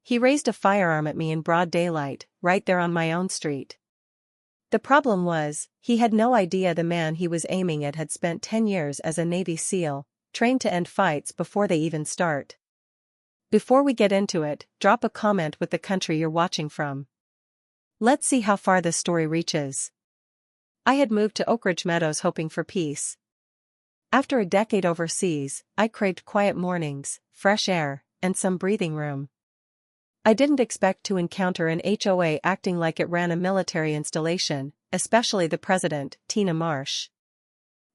He raised a firearm at me in broad daylight, right there on my own street. The problem was, he had no idea the man he was aiming at had spent 10 years as a Navy SEAL, trained to end fights before they even start. Before we get into it, drop a comment with the country you're watching from. Let's see how far this story reaches. I had moved to Oak Ridge Meadows hoping for peace. After a decade overseas, I craved quiet mornings, fresh air, and some breathing room. I didn't expect to encounter an HOA acting like it ran a military installation, especially the president, Tina Marsh.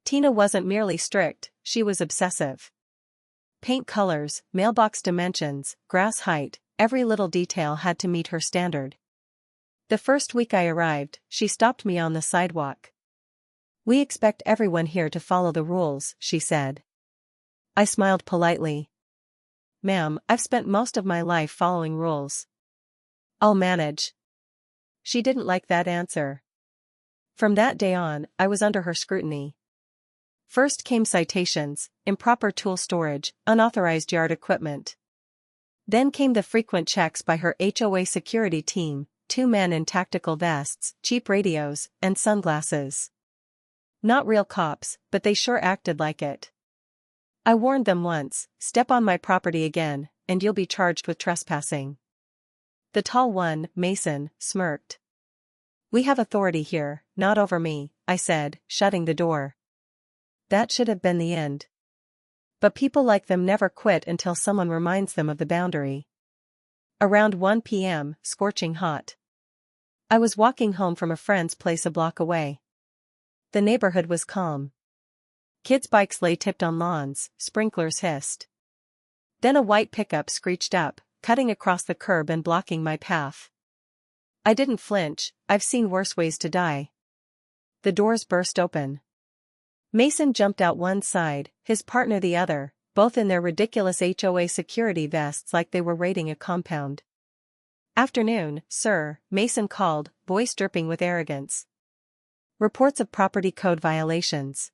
Tina wasn't merely strict, she was obsessive. Paint colors, mailbox dimensions, grass height, every little detail had to meet her standard. The first week I arrived, she stopped me on the sidewalk. "We expect everyone here to follow the rules," she said. I smiled politely. "Ma'am, I've spent most of my life following rules. I'll manage." She didn't like that answer. From that day on, I was under her scrutiny. First came citations, improper tool storage, unauthorized yard equipment. Then came the frequent checks by her HOA security team, 2 men in tactical vests, cheap radios, and sunglasses. Not real cops, but they sure acted like it. I warned them once, "Step on my property again, and you'll be charged with trespassing." The tall one, Mason, smirked. "We have authority here, not over me," I said, shutting the door. That should have been the end. But people like them never quit until someone reminds them of the boundary. Around 1 p.m., scorching hot. I was walking home from a friend's place a block away. The neighborhood was calm. Kids' bikes lay tipped on lawns, sprinklers hissed. Then a white pickup screeched up, cutting across the curb and blocking my path. I didn't flinch, I've seen worse ways to die. The doors burst open. Mason jumped out one side, his partner the other, both in their ridiculous HOA security vests like they were raiding a compound. "Afternoon, sir," Mason called, voice dripping with arrogance. "Reports of property code violations.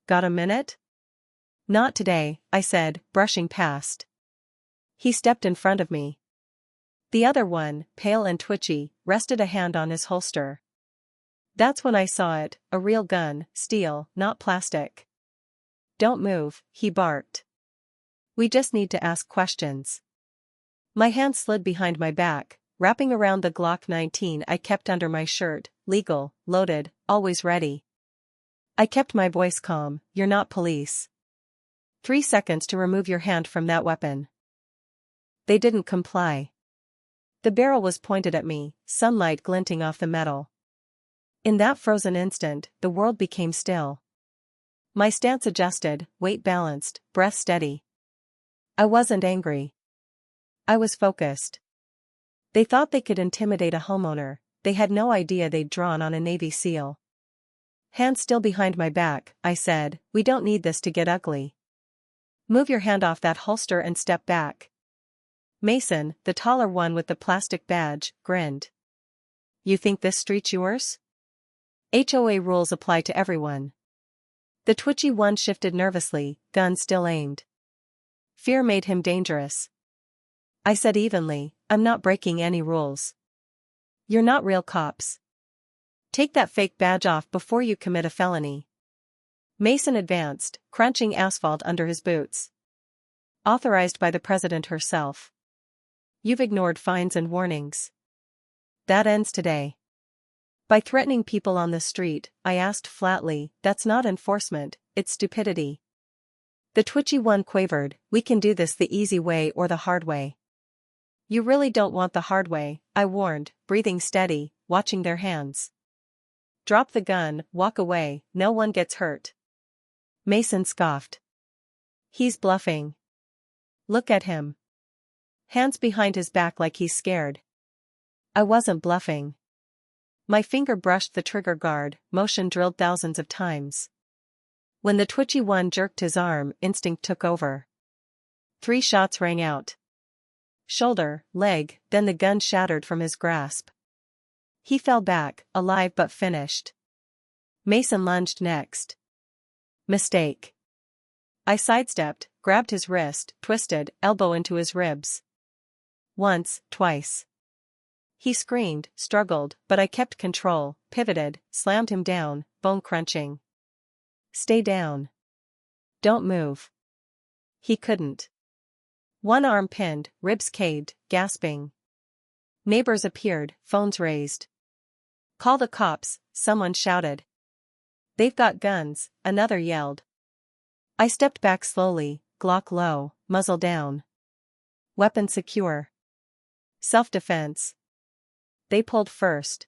Got a minute?" "Not today," I said, brushing past. He stepped in front of me. The other one, pale and twitchy, rested a hand on his holster. That's when I saw it, a real gun, steel, not plastic. "Don't move," he barked. "We just need to ask questions." My hand slid behind my back, wrapping around the Glock 19 I kept under my shirt, legal, loaded, always ready. I kept my voice calm, "You're not police. 3 seconds to remove your hand from that weapon." They didn't comply. The barrel was pointed at me, sunlight glinting off the metal. In that frozen instant, the world became still. My stance adjusted, weight balanced, breath steady. I wasn't angry. I was focused. They thought they could intimidate a homeowner, they had no idea they'd drawn on a Navy SEAL. "Hands still behind my back," I said, "we don't need this to get ugly. Move your hand off that holster and step back." Mason, the taller one with the plastic badge, grinned. "You think this street's yours? HOA rules apply to everyone." The twitchy one shifted nervously, gun still aimed. Fear made him dangerous. I said evenly, "I'm not breaking any rules. You're not real cops. Take that fake badge off before you commit a felony." Mason advanced, crunching asphalt under his boots. "Authorized by the president herself. You've ignored fines and warnings. That ends today." By threatening people on the street, I asked flatly, "That's not enforcement, it's stupidity." The twitchy one quavered, "We can do this the easy way or the hard way." "You really don't want the hard way," I warned, breathing steady, watching their hands. "Drop the gun, walk away, no one gets hurt." Mason scoffed. "He's bluffing. Look at him. Hands behind his back like he's scared." I wasn't bluffing. My finger brushed the trigger guard, motion drilled thousands of times. When the twitchy one jerked his arm, instinct took over. 3 shots rang out. Shoulder, leg, then the gun shattered from his grasp. He fell back, alive but finished. Mason lunged next. Mistake. I sidestepped, grabbed his wrist, twisted, elbow into his ribs. Once, twice. He screamed, struggled, but I kept control, pivoted, slammed him down, bone crunching. Stay down. Don't move. He couldn't. One arm pinned, ribs caved, gasping. Neighbors appeared, phones raised. Call the cops, someone shouted. They've got guns, another yelled. I stepped back slowly, Glock low, muzzle down. Weapon secure. Self-defense. They pulled first.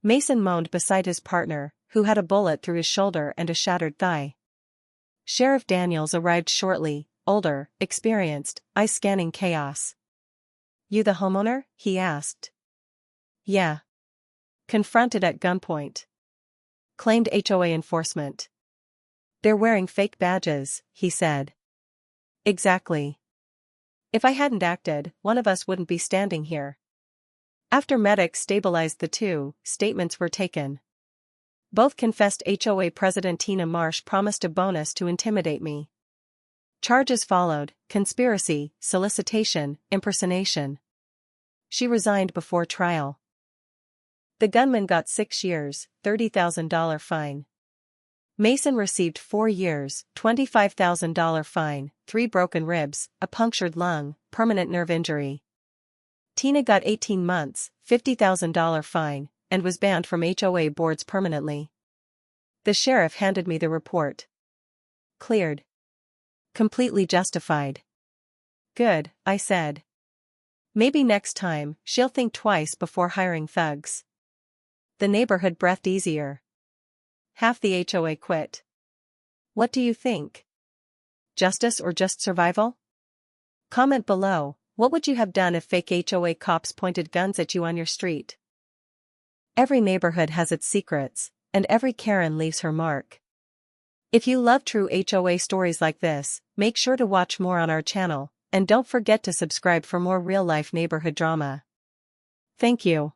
Mason moaned beside his partner, who had a bullet through his shoulder and a shattered thigh. Sheriff Daniels arrived shortly, older, experienced, eyes scanning chaos. You the homeowner? He asked. Yeah. Confronted at gunpoint. Claimed HOA enforcement. They're wearing fake badges, he said. Exactly. If I hadn't acted, one of us wouldn't be standing here. After medics stabilized the two, statements were taken. Both confessed HOA President Tina Marsh promised a bonus to intimidate me. Charges followed: conspiracy, solicitation, impersonation. She resigned before trial. The gunman got 6 years, $30,000 fine. Mason received 4 years, $25,000 fine, 3 broken ribs, a punctured lung, permanent nerve injury. Tina got 18 months, $50,000 fine, and was banned from HOA boards permanently. The sheriff handed me the report. Cleared. Completely justified. Good, I said. Maybe next time, she'll think twice before hiring thugs. The neighborhood breathed easier. Half the HOA quit. What do you think? Justice or just survival? Comment below, what would you have done if fake HOA cops pointed guns at you on your street? Every neighborhood has its secrets, and every Karen leaves her mark. If you love true HOA stories like this, make sure to watch more on our channel, and don't forget to subscribe for more real-life neighborhood drama. Thank you.